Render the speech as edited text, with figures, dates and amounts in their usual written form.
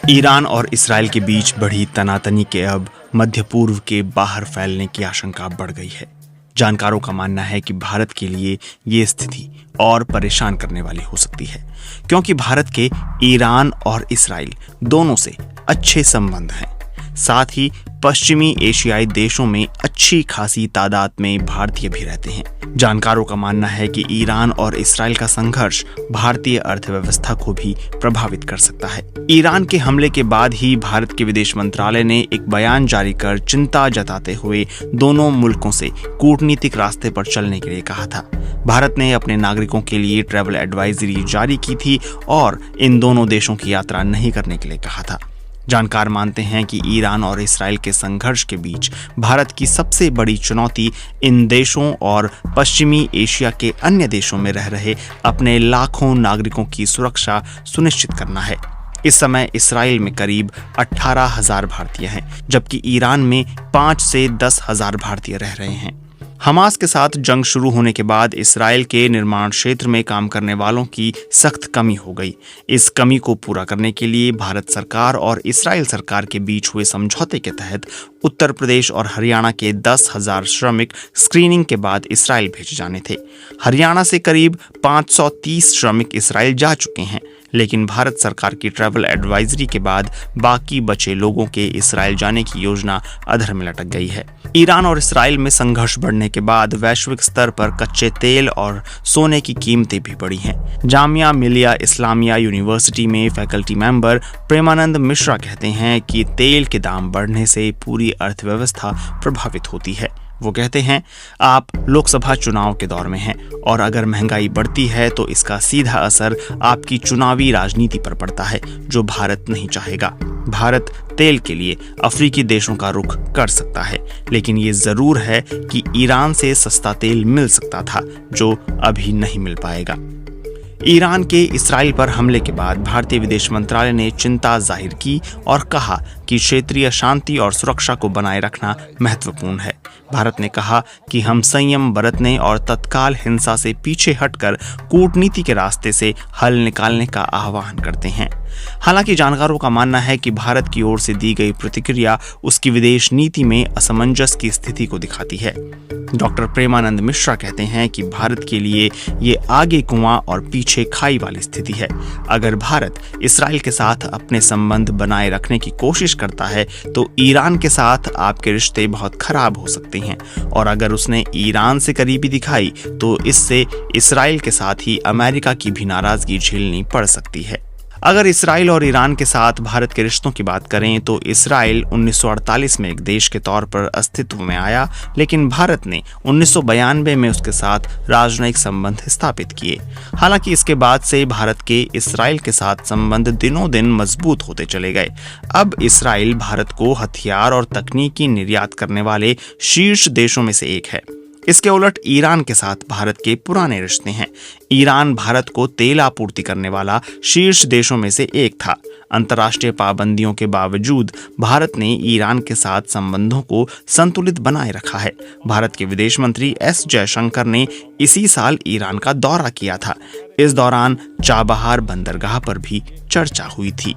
Iran और Israel के बीच बढ़ी तनातनी के अब मध्य पूर्व के बाहर फैलने की आशंका बढ़ गई है। जानकारों का मानना है कि भारत के लिए ये स्थिति और परेशान करने वाली हो सकती है, क्योंकि भारत के ईरान और इसराइल दोनों से अच्छे संबंध हैं। साथ ही पश्चिमी एशियाई देशों में अच्छी खासी तादाद में भारतीय भी रहते हैं। जानकारों का मानना है कि ईरान और इसराइल का संघर्ष भारतीय अर्थव्यवस्था को भी प्रभावित कर सकता है। ईरान के हमले के बाद ही भारत के विदेश मंत्रालय ने एक बयान जारी कर चिंता जताते हुए दोनों मुल्कों से कूटनीतिक रास्ते पर चलने के लिए कहा था। भारत ने अपने नागरिकों के लिए ट्रैवल एडवाइजरी जारी की थी और इन दोनों देशों की यात्रा नहीं करने के लिए कहा था। जानकार मानते हैं कि ईरान और इसराइल के संघर्ष के बीच भारत की सबसे बड़ी चुनौती इन देशों और पश्चिमी एशिया के अन्य देशों में रह रहे अपने लाखों नागरिकों की सुरक्षा सुनिश्चित करना है। इस समय इसराइल में करीब 18,000 भारतीय हैं, जबकि ईरान में 5 से 10,000 भारतीय रह रहे हैं। हमास के साथ जंग शुरू होने के बाद इसराइल के निर्माण क्षेत्र में काम करने वालों की सख्त कमी हो गई। इस कमी को पूरा करने के लिए भारत सरकार और इसराइल सरकार के बीच हुए समझौते के तहत उत्तर प्रदेश और हरियाणा के 10,000 श्रमिक स्क्रीनिंग के बाद इसराइल भेजे जाने थे। हरियाणा से करीब 530 श्रमिक इसराइल जा चुके हैं, लेकिन भारत सरकार की ट्रैवल एडवाइजरी के बाद बाकी बचे लोगों के इसराइल जाने की योजना अधर में लटक गई है। ईरान और इसराइल में संघर्ष बढ़ने के बाद वैश्विक स्तर पर कच्चे तेल और सोने की कीमतें भी बढ़ी हैं। जामिया मिलिया इस्लामिया यूनिवर्सिटी में फैकल्टी मेंबर प्रेमानंद मिश्रा कहते हैं कि तेल के दाम बढ़ने से पूरी अर्थव्यवस्था प्रभावित होती है। वो कहते हैं, आप लोकसभा चुनाव के दौर में हैं और अगर महंगाई बढ़ती है तो इसका सीधा असर आपकी चुनावी राजनीति पर पड़ता है, जो भारत नहीं चाहेगा। भारत तेल के लिए अफ्रीकी देशों का रुख कर सकता है, लेकिन ये जरूर है कि ईरान से सस्ता तेल मिल सकता था, जो अभी नहीं मिल पाएगा। ईरान के इसराइल पर हमले के बाद भारतीय विदेश मंत्रालय ने चिंता जाहिर की और कहा कि क्षेत्रीय शांति और सुरक्षा को बनाए रखना महत्वपूर्ण है। भारत ने कहा कि हम संयम बरतने और तत्काल हिंसा से पीछे हटकर कूटनीति के रास्ते से हल निकालने का आह्वान करते हैं। हालांकि जानकारों का मानना है कि भारत की ओर से दी गई प्रतिक्रिया उसकी विदेश नीति में असमंजस की स्थिति को दिखाती है। डॉक्टर प्रेमानंद मिश्रा कहते हैं कि भारत के लिए ये आगे कुआं और पीछे खाई वाली स्थिति है। अगर भारत इसराइल के साथ अपने संबंध बनाए रखने की कोशिश करता है तो ईरान के साथ आपके रिश्ते बहुत खराब हो सकते हैं, और अगर उसने ईरान से करीबी दिखाई तो इससे इसराइल के साथ ही अमेरिका की भी नाराजगी झेलनी पड़ सकती है। अगर इसराइल और ईरान के साथ भारत के रिश्तों की बात करें तो इसराइल 1948 में एक देश के तौर पर अस्तित्व में आया, लेकिन भारत ने 1992 में उसके साथ राजनयिक संबंध स्थापित किए। हालांकि इसके बाद से भारत के इसराइल के साथ संबंध दिनों दिन मजबूत होते चले गए। अब इसराइल भारत को हथियार और तकनीकी निर्यात करने वाले शीर्ष देशों में से एक है। इसके उलट ईरान के साथ भारत के पुराने रिश्ते हैं। ईरान भारत को तेल आपूर्ति करने वाला शीर्ष देशों में से एक था। अंतर्राष्ट्रीय पाबंदियों के बावजूद भारत ने ईरान के साथ संबंधों को संतुलित बनाए रखा है। भारत के विदेश मंत्री एस जयशंकर ने इसी साल ईरान का दौरा किया था। इस दौरान चाबहार बंदरगाह पर भी चर्चा हुई थी।